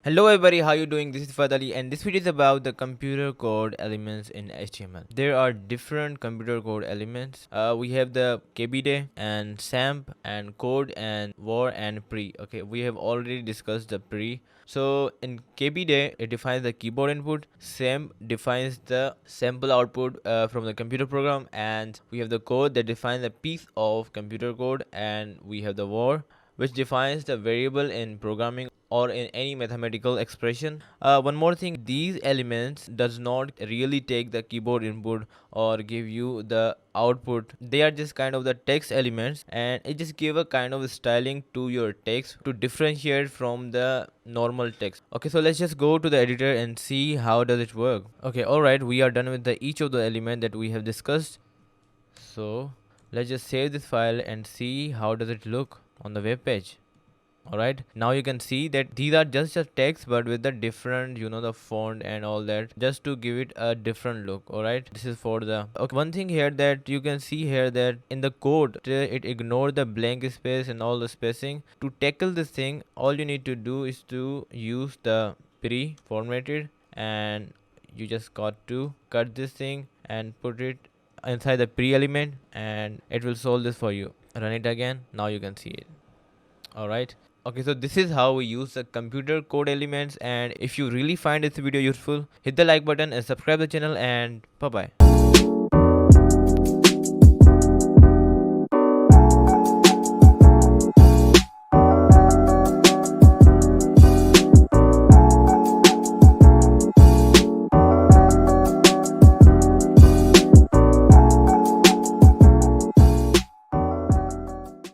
Hello everybody, how you doing? This is Fahad and this video is about the computer code elements in HTML. There are different computer code elements. We have the KBD and SAMP and code and var and pre. Okay, we have already discussed the pre. So in KBD, it defines the keyboard input. SAMP defines the sample output from the computer program, and we have the code that defines a piece of computer code, and we have the var which defines the variable in programming or in any mathematical expression. One more thing, these elements does not really take the keyboard input or give you the output. They are just kind of the text elements, and it just give a kind of styling to your text to differentiate from the normal text. Okay, so let's just go to the editor and see how does it work. Okay, all right, we are done with the each of the element that we have discussed. So let's just save this file and see how does it look on the web page. Alright, now you can see that these are just a text but with the different, the font and all that, just to give it a different look. Alright, this is for the okay. One thing here that you can see here that in the code it ignored the blank space and all the spacing. To tackle this thing, all you need to do is to use the pre-formatted, and you just got to cut this thing and put it inside the pre element, and it will solve this for you. Run it again, now you can see it. Alright, okay, so this is how we use the computer code elements, and if you really find this video useful, hit the like button and subscribe the channel, and bye bye.